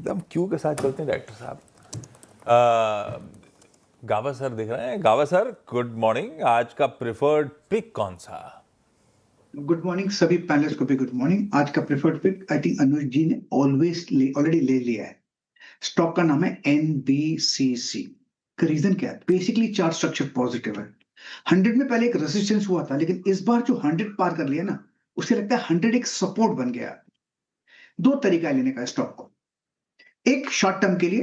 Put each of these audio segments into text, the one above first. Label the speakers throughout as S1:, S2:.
S1: एकदम क्यू के साथ चलते हैं डायरेक्टर साहब। गावा सर दिख रहे हैं। गावा सर गुड मॉर्निंग। आज का प्रिफर्ड पिक कौन सा?
S2: गुड मॉर्निंग सभी पैनलिस्ट को भी गुड मॉर्निंग। आज का प्रेफर्ड पिक आई थिंक अनुज जी ने ऑलरेडी ले लिया है। स्टॉक का नाम है एनबीसीसी। का रीजन क्या है? बेसिकली चार्ट स्ट्रक्चर पॉजिटिव है। 100 में पहले एक रेजिस्टेंस हुआ था, लेकिन इस बार जो 100 पार कर लिया ना, उसे लगता है 100 एक सपोर्ट बन गया। दो तरीका है लेने का स्टॉक को। एक शॉर्ट टर्म के लिए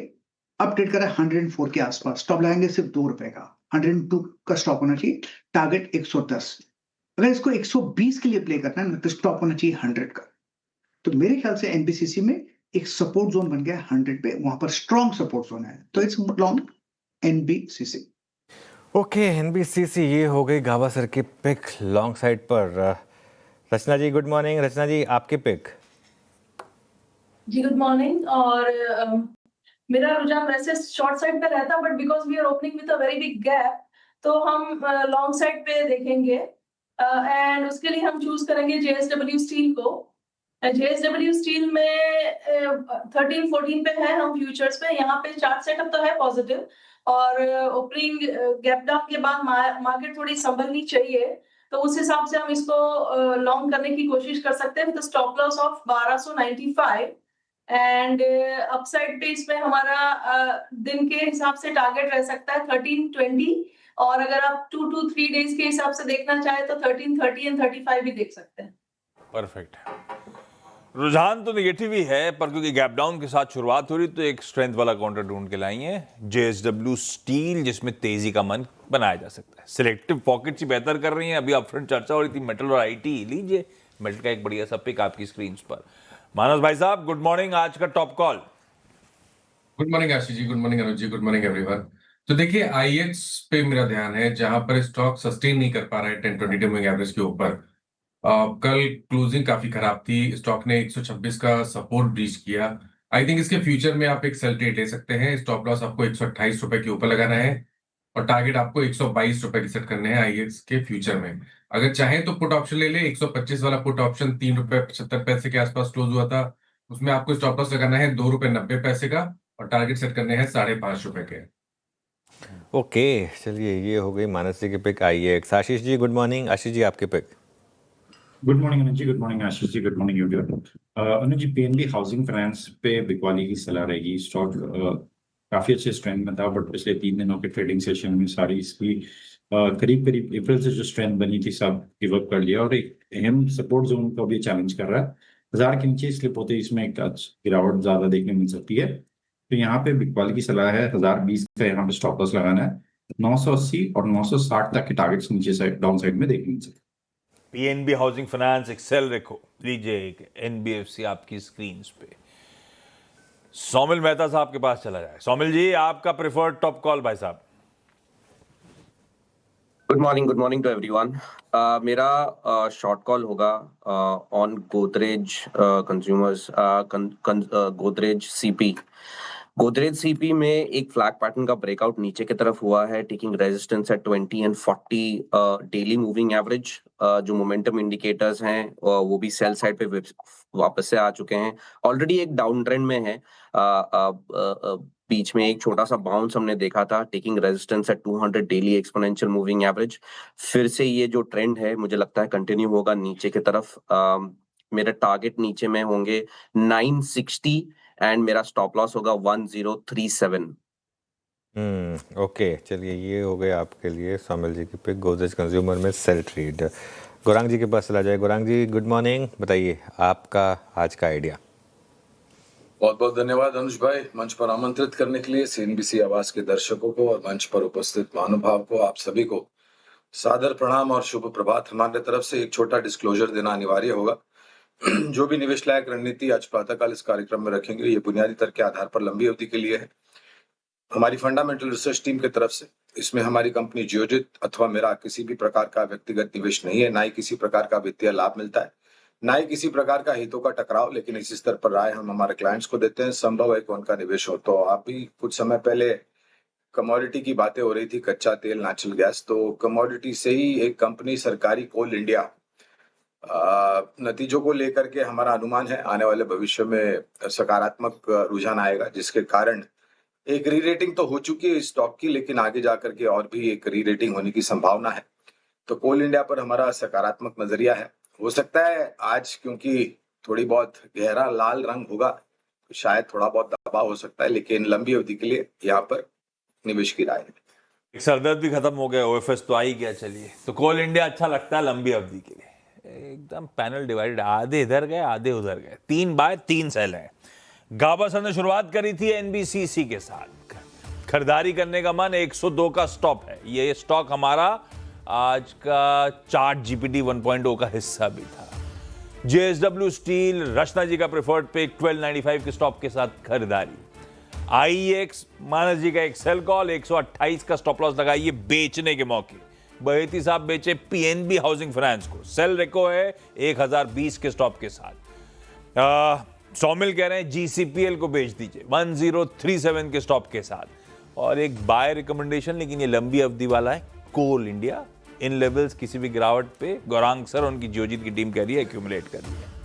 S2: अपडेट करा 104 के आसपास, स्टॉप लगाएंगे सिर्फ ₹2 का। 102 का स्टॉप होना चाहिए, टारगेट 110। अगर इसको 120 के लिए प्ले करना है तो स्टॉप होना चाहिए 100 का। तो मेरे ख्याल से एनबीसीसी में एक सपोर्ट जोन बन गया है 100 पे, वहां पर स्ट्रॉन्ग सपोर्ट जोन है, तो it's long NBCC.
S3: Okay, NBCC ये हो गई गावा सर की पिक लॉन्ग साइड पर। रचना जी गुड मॉर्निंग। रचना जी आपके पिक।
S4: जी गुड मॉर्निंग। और मेरा रुझान वैसे शॉर्ट साइड पे रहता, but because we are opening with a very big gap, तो हम लॉन्ग साइड पे देखेंगे। एंड उसके लिए हम चूज करेंगे जेएसडब्ल्यू स्टील को। जेएसडब्ल्यू स्टील में 13-14 पे है हम फ्यूचर्स पे। यहाँ पे चार्ट सेटअप तो है पॉजिटिव, और ओपनिंग गैप डाउन के बाद मार्केट थोड़ी संभलनी चाहिए, तो उस हिसाब से हम इसको लॉन्ग करने की कोशिश कर सकते हैं with stop loss of 1295। And upside पे इसमें हमारा दिन के हिसाब से टारगेट रह सकता है 1320, और अगर आप 2 to 3 डेज के हिसाब से देखना चाहे तो 1330 एंड 35 भी देख सकते हैं।
S1: परफेक्ट। रुझान तो नेगेटिव ही है, पर क्योंकि गैप डाउन के साथ शुरुआत हो रही तो एक स्ट्रेंथ वाला काउंटर ढूंढ के लाई है जेएसडब्ल्यू स्टील, जिसमें तेजी का मन बनाया जा सकता है। सिलेक्टिव पॉकेट्स ही बेहतर कर रही हैं। अभी अपफ्रंट चर्चा हो रही थी मेटल और आईटी। लीजिए मेटल का एक बढ़िया सा पिक आपकी स्क्रीन पर। मानस भाई साहब गुड मॉर्निंग। आज का top call.
S5: Good morning Ashish ji, good morning अनुज जी, गुड मॉर्निंग एवरीवन। तो देखिए आईएक्स पे मेरा ध्यान है, जहां पर स्टॉक सस्टेन नहीं कर पा रहा है 10-20 मूविंग एवरेज के ऊपर। कल क्लोजिंग काफी खराब थी, स्टॉक ने 126 का सपोर्ट ब्रीच किया। आई थिंक इसके फ्यूचर में आप एक सेल ट्रेड ले सकते हैं। स्टॉप लॉस आपको 128 रुपए के ऊपर लगाना है और टारगेट आपको 122 रुपए की सेट करने हैं आईएक्स के फ्यूचर में। अगर चाहें तो पुट ऑप्शन ले ले। 125 वाला पुट ऑप्शन 3 रुपए 75 पैसे के आसपास क्लोज हुआ था, उसमें आपको स्टॉप लॉस लगाना है 2 रुपए 90 पैसे का और टारगेट सेट करने हैं 5.5 रुपए के।
S3: ओके चलिए, ये हो गई मानस जी की pick. आईएक्स। Ashish ji good morning. Ashish ji आपके पिक।
S6: गुड मॉर्निंग अनुज जी, good morning Ashish ji, good morning everyone. अनुज जी पीएनबी हाउसिंग फाइनेंस पे बिकवाली की सलाह रहेगी। स्टॉक काफी अच्छे स्ट्रेंथ में था, बट पिछले 3 दिनों के ट्रेडिंग सेशन में सारी इसकी करीब करीब अप्रैल से जो स्ट्रेंथ बनी थी सब गिव अप कर लिया और एक अहम सपोर्ट जोन को भी चैलेंज कर रहा है। 1000 के नीचे स्लिप होते इसमें एक गिरावट ज्यादा देखने मिल सकती है। तो यहाँ पे बिकवाली की सलाह है 1020 का यहाँ पे स्टॉप लॉस लगाना है। 980 और 960 तक के टारगेट्स नीचे साइड डाउन साइड में देखने मिल सकते हैं।
S1: पीएनबी हाउसिंग फाइनेंस एक्सेल रखो। लीजिए एक एनबीएफसी आपकी स्क्रीन पे। सौमिल मेहता साहब के पास चला जाए। सौमिल जी आपका प्रेफर्ड टॉप कॉल भाई साहब।
S7: Good morning to everyone. मेरा शॉर्ट कॉल होगा on Godrej consumers, Godrej CP. Godrej CP में एक फ्लैग पैटर्न का ब्रेकआउट नीचे की तरफ हुआ है, taking resistance at 20 and 40 daily moving average. जो मोमेंटम इंडिकेटर्स हैं वो भी सेल साइड पे वापस से आ चुके हैं। ऑलरेडी एक डाउन ट्रेंड में है। बीच में एक छोटा सा बाउंस हमने देखा था, taking resistance at 200 daily exponential moving average. फिर से ये जो ट्रेंड है मुझे लगता है कंटिन्यू होगा नीचे की तरफ। मेरे टारगेट नीचे में होंगे 960 एंड मेरा स्टॉप लॉस होगा 1037।
S3: ओके चलिए, ये हो गए आपके लिए सौमिल जी की पिक गोदरेज कंज्यूमर में सेल ट्रेड। गौरांग जी के पास चला जाए। गौरांग जी गुड मॉर्निंग। बताइए आपका आज का आइडिया।
S8: बहुत बहुत धन्यवाद अनुज भाई, मंच पर आमंत्रित करने के लिए। सीएनबीसी आवाज के दर्शकों को और मंच पर उपस्थित महानुभाव को, आप सभी को सादर प्रणाम और शुभ प्रभात। हमारे तरफ से एक छोटा डिस्क्लोजर देना अनिवार्य होगा। जो भी निवेश लायक रणनीति आज प्रातःकाल इस कार्यक्रम में रखेंगे, ये बुनियादी तर्क के आधार पर लंबी अवधि के लिए है। हमारी फंडामेंटल रिसर्च टीम की तरफ से इसमें हमारी कंपनी जियोजित अथवा मेरा किसी भी प्रकार का व्यक्तिगत निवेश नहीं है। ना ही किसी प्रकार का वित्तीय लाभ मिलता है, ना ही किसी प्रकार का हितों का टकराव। लेकिन इसी स्तर पर राय हम हमारे क्लाइंट्स को देते हैं। संभव है कि उनका निवेश हो। तो आप भी कुछ समय पहले कमोडिटी की बातें हो रही थी, कच्चा तेल, नेचुरल गैस। तो कमोडिटी से ही एक कंपनी सरकारी कोल इंडिया नतीजों को लेकर के हमारा अनुमान है आने वाले भविष्य में सकारात्मक रुझान आएगा, जिसके कारण एक री रेटिंग तो हो चुकी है इस स्टॉक की, लेकिन आगे जाकर के और भी एक री रेटिंग होने की संभावना है। तो कोल इंडिया पर हमारा सकारात्मक नजरिया है। हो सकता है आज क्योंकि थोड़ी बहुत गहरा लाल रंग होगा तो शायद थोड़ा बहुत दबाव हो सकता है, लेकिन लंबी अवधि के लिए यहाँ पर निवेश की राय है।
S1: एक सरदर्द भी खत्म हो गया, ओएफएस तो आ ही गया। चलिए, तो कोल इंडिया अच्छा लगता है लंबी अवधि के लिए। एकदम पैनल डिवाइडेड, आधे इधर गए आधे उधर गए, 3 बाय 3 सेल है। गाबा सर ने शुरुआत करी थी एनबीसीसी के साथ, खरीदारी करने का मन 102 का स्टॉप है। ये स्टॉक हमारा आज का चार्ट जीपीटी 1.0 का हिस्सा भी था। जेएसडब्ल्यू स्टील, रचना जी का प्रेफर्ड पिक 1295 के स्टॉप के साथ खरीदारी। आईएक्स, मानस जी का एक सेल कॉल, 128 का स्टॉप लॉस लगाइए बेचने के मौके। बहेती साहब बेचे पीएनबी हाउसिंग फाइनेंस को, सेल रेको है 1020 के स्टॉप के साथ। सौमिल कह रहे हैं जीसीपीएल को बेच दीजिए 1037 के स्टॉप के साथ। और एक बाय रिकमेंडेशन, लेकिन ये लंबी अवधि वाला है, कोल इंडिया। इन लेवल्स किसी भी गिरावट पे गौरांग सर उनकी जियोजीत की टीम कह रही है एक्यूमुलेट कर रही है।